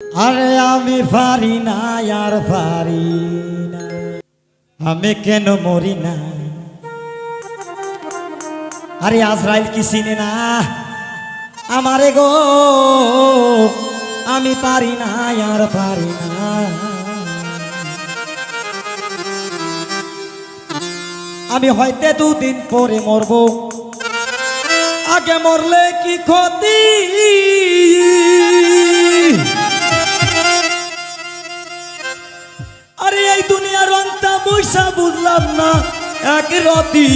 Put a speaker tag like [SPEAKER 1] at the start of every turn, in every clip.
[SPEAKER 1] আরে আমি পারি না আর পারি না, আমি কেন মরি না। আরে আজরাইল কি চিনে না আমারে গো, আমি পারি না আর পারি না। আমি হয়তো দুদিন পরে মরব, আগে মরলে কি ক্ষতি। আরে এই দুনিয়ার রংটা বৈশা বুঝলাম না এক রতি।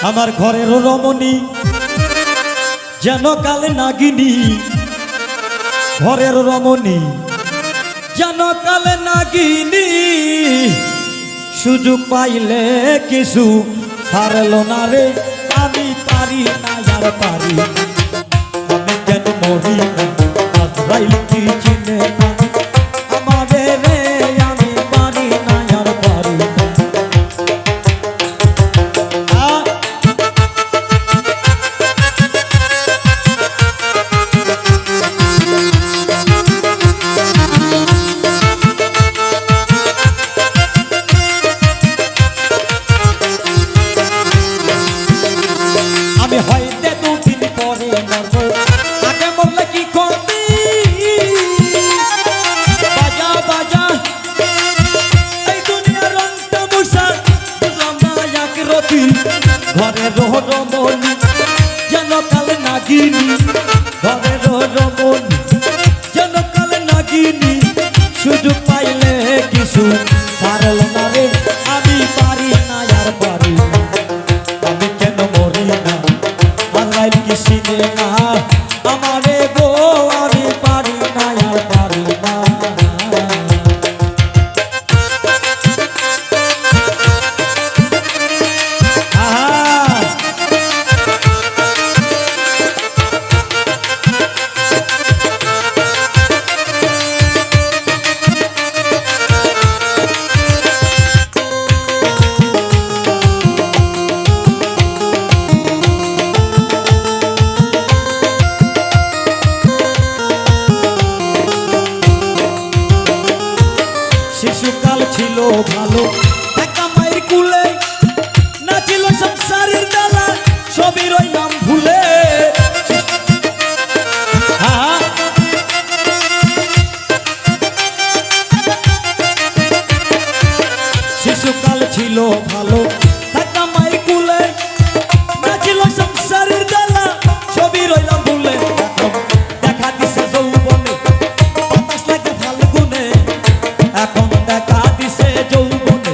[SPEAKER 1] আমার ঘরের রমণী যেন কালে নাগিনী, ঘরের রমণী যেন কালে নাগিনী। সুযোগ পাইলে কিছু ছাড়ল না রে, আমি পারি না আর পারি না। আমি কেন মরি না, আজরাইল কি চিনে না আমারে রে, আমি পারি না আর পারি না। আমি হয়তো দুদিন পরে মরব, আগে মরলে কি ক্ষতি। বাজা বাজা এই দুনিয়ার রংটা বসা বুঝলাম না এক রতি। ঘরের রমণী যেন কালে নাগিনী, ঘরের রমণী যেন কালে নাগিনী। সুযোগ পাইলে কিছু ছাড়ল না রে, আমি পারি না আর পারি না। আমি কেন মরি না, আজরাইল কি চিনে না আমারে গো, আমি পারি না আর পারি না। শিশুকাল ছিল ভালো, একা মায়ের কুলে, না ছিল সংসারের ডালা, সবই রইলাম ভুলে। শিশুকাল ছিল ভালো, একা মায়ের কুলে, না ছিল সংসারের ডালা, সবই রইলাম ভুলে। দেখা দিছে যৌবনে বাতাস লাগে ফাল্গুনে, এখন দেখা দিছে যৌবনে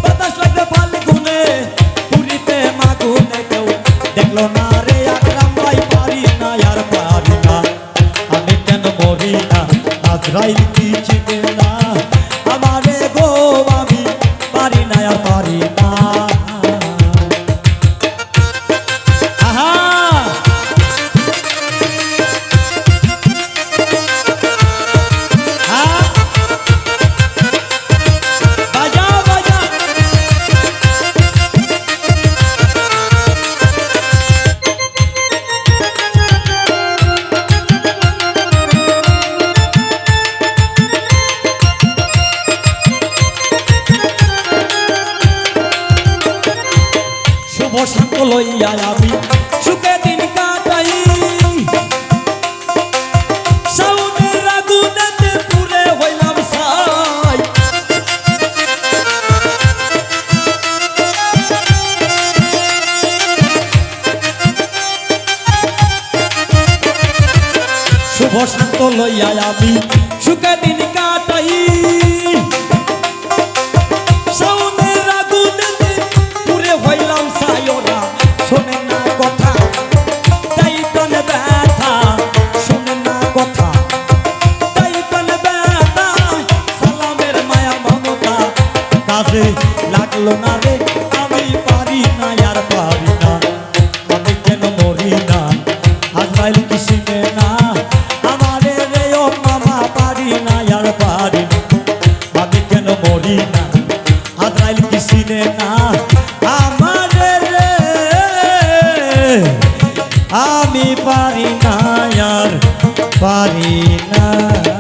[SPEAKER 1] বাতাস লাগে ফাল্গুনে। পুরীতে মাগুনে কেউ দেখলো না রে, আকরাম ভাই পারি না আর পারি না। আমি কেন মরি না, আজরাইল কি চিনে না আমারে গো, আমি পারি না আর পারি না। বসন্ত লইয়া আমি সুখে দিন কাটাই, সাউনের আগুনেতে পুড়ে হইলাম ছাই। শুভ শান্ত লইয়া আমি সুখে দিন কাটাই, সাউনের আগুনেতে পুড়ে হইলাম ছাই। ওরা শোনে না কথা, তাই প্রাণে ব্যথা, শোনে না কথা, তাই প্রাণে ব্যথা। সালামের মায়া মমতা কাজে লাগলো না রে, আমি পারি না আর পারি না। আমি কেন মরি না, আজরাইল কি চিনে না আমারে রে, ও মামা পারি না আর পারি না। পারি না।